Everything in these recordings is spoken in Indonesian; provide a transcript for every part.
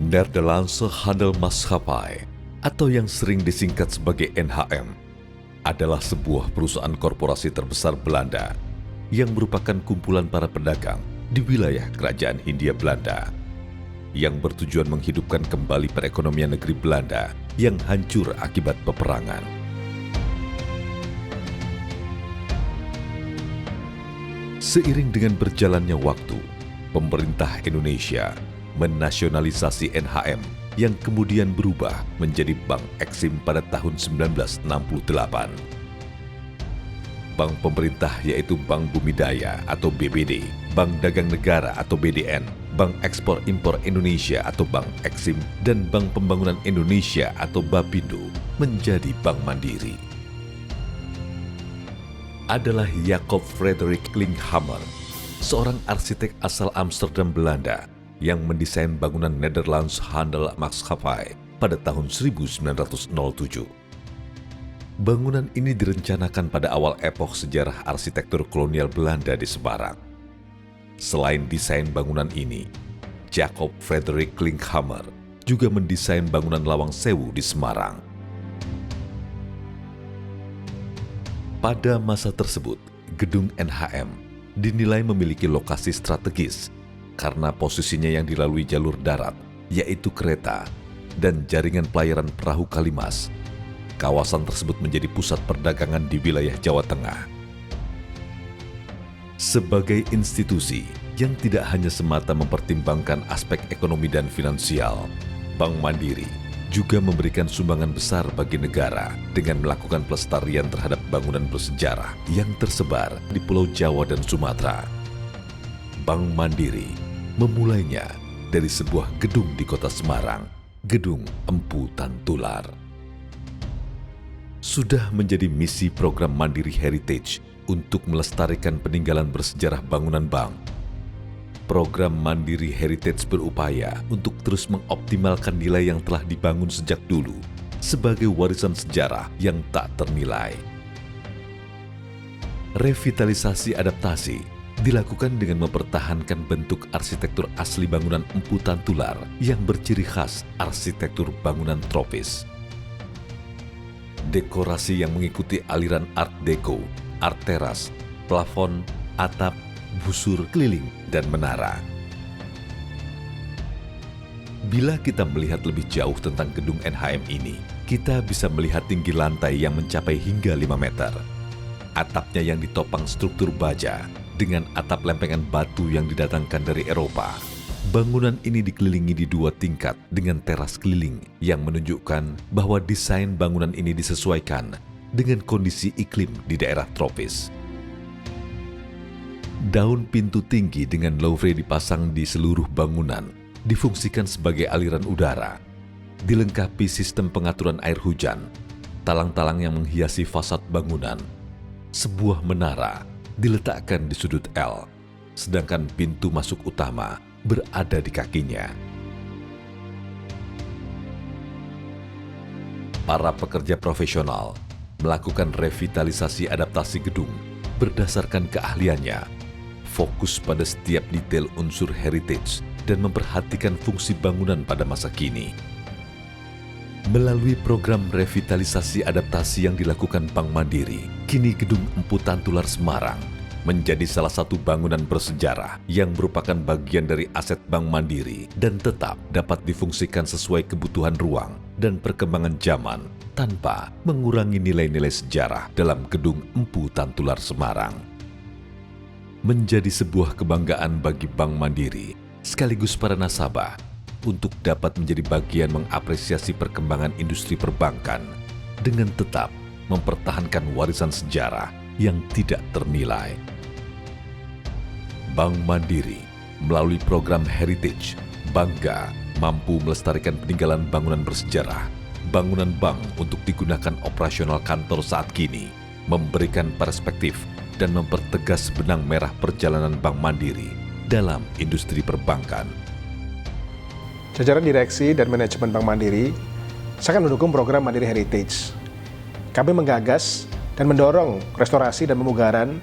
Nederlandse Handelsmaatschappij atau yang sering disingkat sebagai NHM adalah sebuah perusahaan korporasi terbesar Belanda yang merupakan kumpulan para pedagang di wilayah Kerajaan Hindia Belanda yang bertujuan menghidupkan kembali perekonomian negeri Belanda yang hancur akibat peperangan. Seiring dengan berjalannya waktu, pemerintah Indonesia menasionalisasi NHM yang kemudian berubah menjadi Bank Eksim pada tahun 1968. Bank pemerintah yaitu Bank Bumi Daya atau BBD, Bank Dagang Negara atau BDN, Bank Ekspor Impor Indonesia atau Bank Eksim, dan Bank Pembangunan Indonesia atau Bapindo menjadi Bank Mandiri. Adalah Jacob Frederik Klinkhammer, seorang arsitek asal Amsterdam, Belanda, yang mendesain bangunan Nederlandse Handelsmaatschappij pada tahun 1907. Bangunan ini direncanakan pada awal epoch sejarah arsitektur kolonial Belanda di Semarang. Selain desain bangunan ini, Jacob Frederik Klinkhammer juga mendesain bangunan Lawang Sewu di Semarang. Pada masa tersebut, gedung NHM dinilai memiliki lokasi strategis karena posisinya yang dilalui jalur darat, yaitu kereta, dan jaringan pelayaran perahu Kalimas. Kawasan tersebut menjadi pusat perdagangan di wilayah Jawa Tengah. Sebagai institusi yang tidak hanya semata mempertimbangkan aspek ekonomi dan finansial, Bank Mandiri juga memberikan sumbangan besar bagi negara dengan melakukan pelestarian terhadap bangunan bersejarah yang tersebar di Pulau Jawa dan Sumatera. Bank Mandiri memulainya dari sebuah gedung di kota Semarang, Gedung Empu Tantular. Sudah menjadi misi program Mandiri Heritage untuk melestarikan peninggalan bersejarah bangunan bank. Program Mandiri Heritage berupaya untuk terus mengoptimalkan nilai yang telah dibangun sejak dulu sebagai warisan sejarah yang tak ternilai. Revitalisasi adaptasi dilakukan dengan mempertahankan bentuk arsitektur asli bangunan Empu Tantular yang berciri khas arsitektur bangunan tropis. Dekorasi yang mengikuti aliran Art Deco, art teras, plafon, atap, busur keliling, dan menara. Bila kita melihat lebih jauh tentang gedung NHM ini, kita bisa melihat tinggi lantai yang mencapai hingga 5 meter. Atapnya yang ditopang struktur baja dengan atap lempengan batu yang didatangkan dari Eropa. Bangunan ini dikelilingi di 2 tingkat dengan teras keliling yang menunjukkan bahwa desain bangunan ini disesuaikan dengan kondisi iklim di daerah tropis. Daun pintu tinggi dengan louvre dipasang di seluruh bangunan, difungsikan sebagai aliran udara, dilengkapi sistem pengaturan air hujan, talang-talang yang menghiasi fasad bangunan. Sebuah menara diletakkan di sudut L, sedangkan pintu masuk utama berada di kakinya. Para pekerja profesional melakukan revitalisasi adaptasi gedung berdasarkan keahliannya, fokus pada setiap detail unsur heritage dan memperhatikan fungsi bangunan pada masa kini. Melalui program revitalisasi adaptasi yang dilakukan Bank Mandiri, kini Gedung Empu Tantular Semarang menjadi salah satu bangunan bersejarah yang merupakan bagian dari aset Bank Mandiri dan tetap dapat difungsikan sesuai kebutuhan ruang dan perkembangan zaman tanpa mengurangi nilai-nilai sejarah dalam Gedung Empu Tantular Semarang. Menjadi sebuah kebanggaan bagi Bank Mandiri sekaligus para nasabah untuk dapat menjadi bagian mengapresiasi perkembangan industri perbankan dengan tetap mempertahankan warisan sejarah yang tidak ternilai. Bank Mandiri melalui program Heritage bangga mampu melestarikan peninggalan bangunan bersejarah, bangunan bank untuk digunakan operasional kantor saat kini, memberikan perspektif dan mempertegas benang merah perjalanan Bank Mandiri dalam industri perbankan. Jajaran direksi dan manajemen Bank Mandiri sangat mendukung program Mandiri Heritage. Kami menggagas dan mendorong restorasi dan pemugaran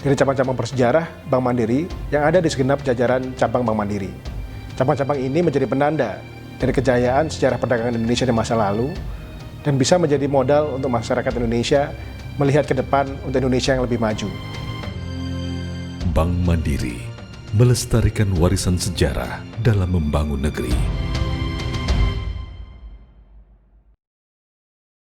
dari cabang-cabang bersejarah Bank Mandiri yang ada di segenap jajaran cabang Bank Mandiri. Cabang-cabang ini menjadi penanda dari kejayaan sejarah perdagangan Indonesia di masa lalu dan bisa menjadi modal untuk masyarakat Indonesia melihat ke depan untuk Indonesia yang lebih maju. Bank Mandiri melestarikan warisan sejarah dalam membangun negeri.